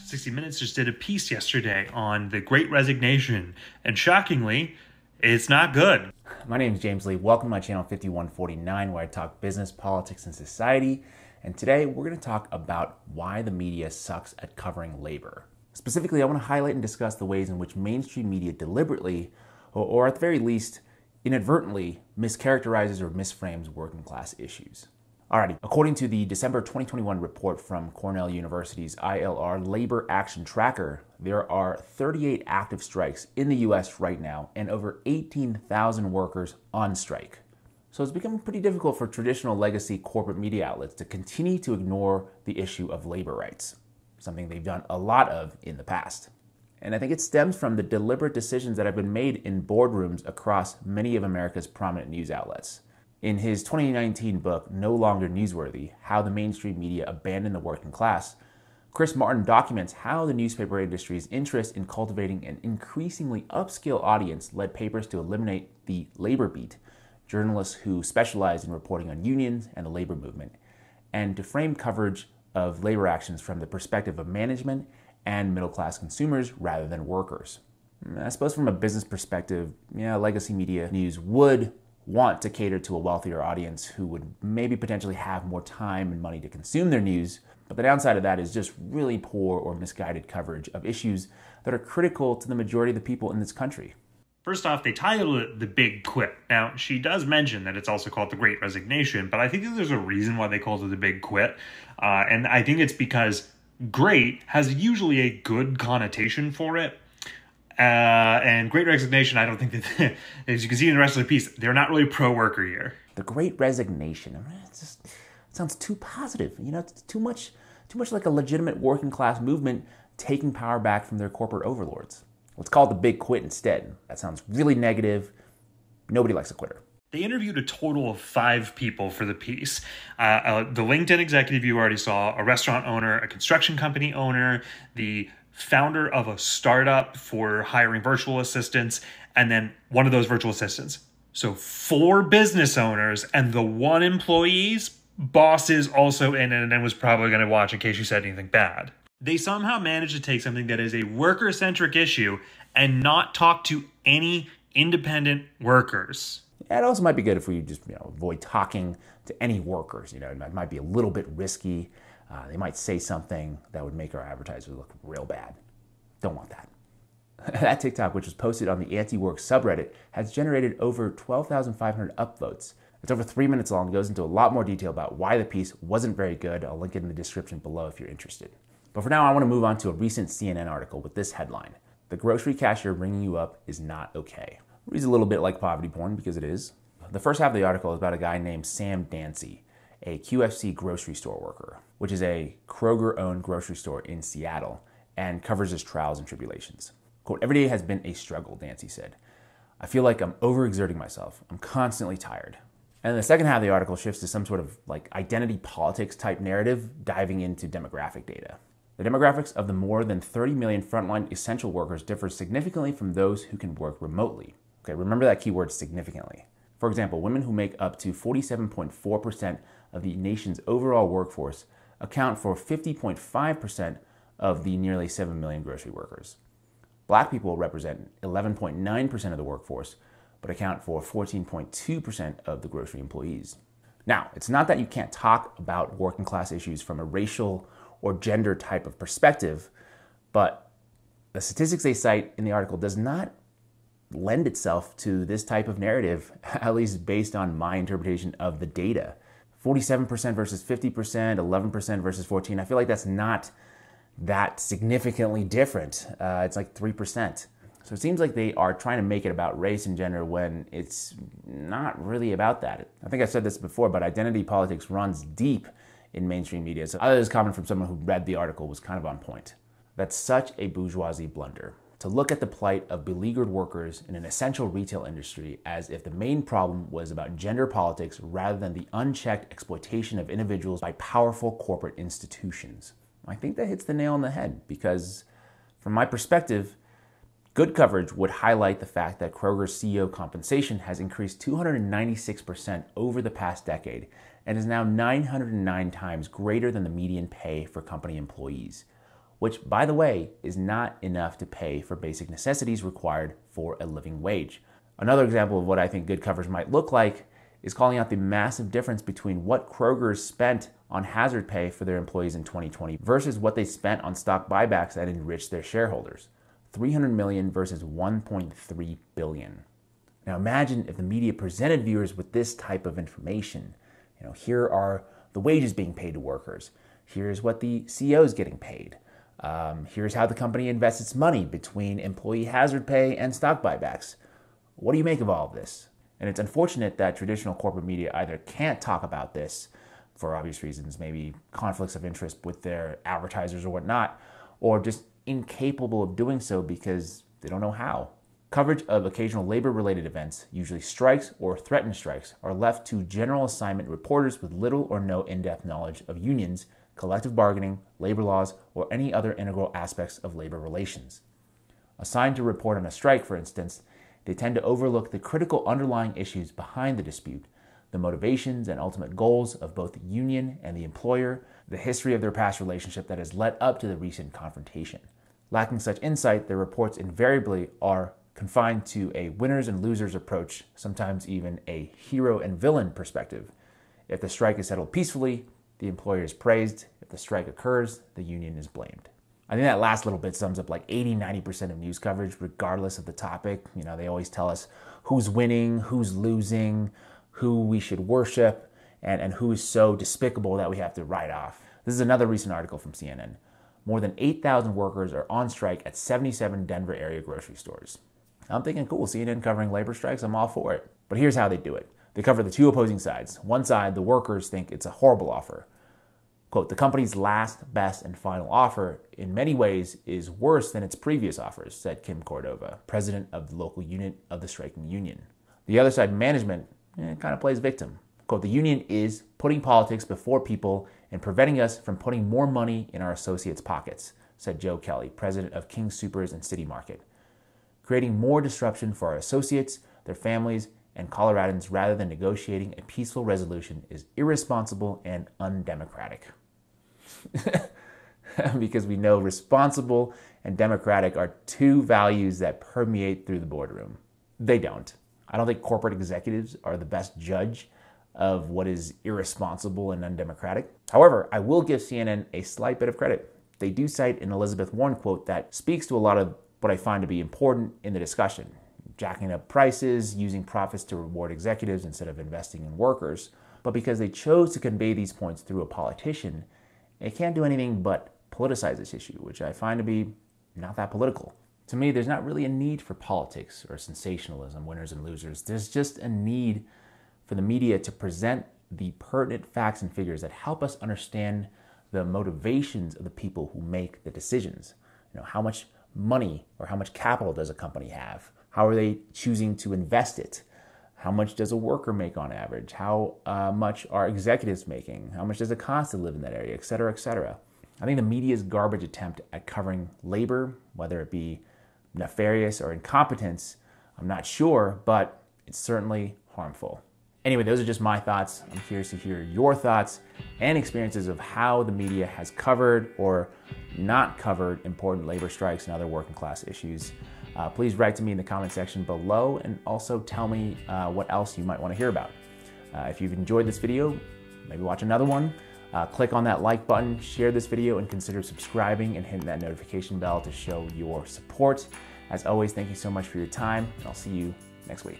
60 Minutes just did a piece yesterday on the Great Resignation, and shockingly, it's not good. My name is James Lee. Welcome to my channel 5149, where I talk business, politics, and society. And today we're going to talk about why the media sucks at covering labor. Specifically, I want to highlight and discuss the ways in which mainstream media deliberately, or at the very least, inadvertently, mischaracterizes or misframes working class issues. Alrighty, according to the December 2021 report from Cornell University's ILR Labor Action Tracker, there are 38 active strikes in the US right now and over 18,000 workers on strike. So it's become pretty difficult for traditional legacy corporate media outlets to continue to ignore the issue of labor rights, something they've done a lot of in the past. And I think it stems from the deliberate decisions that have been made in boardrooms across many of America's prominent news outlets. In his 2019 book, No Longer Newsworthy: How the Mainstream Media Abandoned the Working Class, Chris Martin documents how the newspaper industry's interest in cultivating an increasingly upscale audience led papers to eliminate the labor beat, journalists who specialized in reporting on unions and the labor movement, and to frame coverage of labor actions from the perspective of management and middle-class consumers rather than workers. I suppose from a business perspective, legacy media news would want to cater to a wealthier audience who would maybe potentially have more time and money to consume their news, but the downside of that is just really poor or misguided coverage of issues that are critical to the majority of the people in this country. First off, they titled it The Big Quit. Now, she does mention that it's also called The Great Resignation, but I think that there's a reason why they called it The Big Quit, and I think it's because great has usually a good connotation for it. And Great Resignation, I don't think that, as you can see in the rest of the piece, they're not really pro-worker here. The Great Resignation, it sounds too positive. It's too much like a legitimate working class movement taking power back from their corporate overlords. Let's call it The Big Quit instead. That sounds really negative. Nobody likes a quitter. They interviewed a total of 5 people for the piece. The LinkedIn executive you already saw, a restaurant owner, a construction company owner, the founder of a startup for hiring virtual assistants, and then one of those virtual assistants. So 4 business owners, and the 1 employee's boss is also in it and was probably going to watch in case you said anything bad. They somehow managed to take something that is a worker-centric issue and not talk to any independent workers. It also might be good if we just avoid talking to any workers. It might be a little bit risky. They might say something that would make our advertisers look real bad. Don't want that. That TikTok, which was posted on the anti-work subreddit, has generated over 12,500 upvotes. It's over 3 minutes long. It goes into a lot more detail about why the piece wasn't very good. I'll link it in the description below if you're interested. But for now, I want to move on to a recent CNN article with this headline: "The grocery cashier ringing you up is not okay." It reads a little bit like poverty porn, because it is. The first half of the article is about a guy named Sam Dancy, a QFC grocery store worker, which is a Kroger-owned grocery store in Seattle, and covers his trials and tribulations. Quote, "Every day has been a struggle," Dancy said. "I feel like I'm overexerting myself. I'm constantly tired." And then the second half of the article shifts to some sort of identity politics type narrative, diving into demographic data. The demographics of the more than 30 million frontline essential workers differ significantly from those who can work remotely. Okay, remember that keyword, significantly. For example, women who make up to 47.4% of the nation's overall workforce account for 50.5% of the nearly 7 million grocery workers. Black people represent 11.9% of the workforce, but account for 14.2% of the grocery employees. Now, it's not that you can't talk about working class issues from a racial or gender type of perspective, but the statistics they cite in the article does not lend itself to this type of narrative, at least based on my interpretation of the data. 47% versus 50%, 11% versus 14%. I feel like that's not that significantly different. It's like 3%. So it seems like they are trying to make it about race and gender when it's not really about that. I think I've said this before, but identity politics runs deep in mainstream media. So this comment from someone who read the article was kind of on point. That's such a bourgeoisie blunder, to look at the plight of beleaguered workers in an essential retail industry as if the main problem was about gender politics rather than the unchecked exploitation of individuals by powerful corporate institutions. I think that hits the nail on the head, because from my perspective, good coverage would highlight the fact that Kroger's CEO compensation has increased 296% over the past decade and is now 909 times greater than the median pay for company employees. which, by the way, is not enough to pay for basic necessities required for a living wage. Another example of what I think good coverage might look like is calling out the massive difference between what Kroger's spent on hazard pay for their employees in 2020 versus what they spent on stock buybacks that enriched their shareholders. $300 million versus $1.3 billion. Now imagine if the media presented viewers with this type of information. Here are the wages being paid to workers. Here's what the CEO is getting paid. Here's how the company invests its money between employee hazard pay and stock buybacks. What do you make of all of this? And it's unfortunate that traditional corporate media either can't talk about this for obvious reasons, maybe conflicts of interest with their advertisers or whatnot, or just incapable of doing so because they don't know how. Coverage of occasional labor-related events, usually strikes or threatened strikes, are left to general assignment reporters with little or no in-depth knowledge of unions, collective bargaining, labor laws, or any other integral aspects of labor relations. Assigned to report on a strike, for instance, they tend to overlook the critical underlying issues behind the dispute, the motivations and ultimate goals of both the union and the employer, the history of their past relationship that has led up to the recent confrontation. Lacking such insight, their reports invariably are confined to a winners and losers approach, sometimes even a hero and villain perspective. If the strike is settled peacefully, the employer is praised. If the strike occurs, the union is blamed. I think that last little bit sums up like 80-90% of news coverage, regardless of the topic. They always tell us who's winning, who's losing, who we should worship, and who is so despicable that we have to write off. This is another recent article from CNN. More than 8,000 workers are on strike at 77 Denver area grocery stores. I'm thinking, cool, CNN covering labor strikes, I'm all for it. But here's how they do it. They cover the two opposing sides. One side, the workers think it's a horrible offer. Quote, the company's last, best, and final offer in many ways is worse than its previous offers, said Kim Cordova, president of the local unit of the striking union. The other side, management, kind of plays victim. Quote, the union is putting politics before people and preventing us from putting more money in our associates' pockets, said Joe Kelly, president of King Soopers and City Market. Creating more disruption for our associates, their families, and Coloradans rather than negotiating a peaceful resolution is irresponsible and undemocratic. Because we know responsible and democratic are two values that permeate through the boardroom. They don't. I don't think corporate executives are the best judge of what is irresponsible and undemocratic. However, I will give CNN a slight bit of credit. They do cite an Elizabeth Warren quote that speaks to a lot of what I find to be important in the discussion. Jacking up prices, using profits to reward executives instead of investing in workers. But because they chose to convey these points through a politician, it can't do anything but politicize this issue, which I find to be not that political. To me, there's not really a need for politics or sensationalism, winners and losers. There's just a need for the media to present the pertinent facts and figures that help us understand the motivations of the people who make the decisions. How much money or how much capital does a company have? How are they choosing to invest it? How much does a worker make on average? How much are executives making? How much does it cost to live in that area, et cetera, et cetera? I think the media's garbage attempt at covering labor, whether it be nefarious or incompetence, I'm not sure, but it's certainly harmful. Anyway, those are just my thoughts. I'm curious to hear your thoughts and experiences of how the media has covered or not covered important labor strikes and other working class issues. Please write to me in the comment section below and also tell me what else you might want to hear about. If you've enjoyed this video, maybe watch another one. Click on that like button, share this video, and consider subscribing and hitting that notification bell to show your support. As always, thank you so much for your time, and I'll see you next week.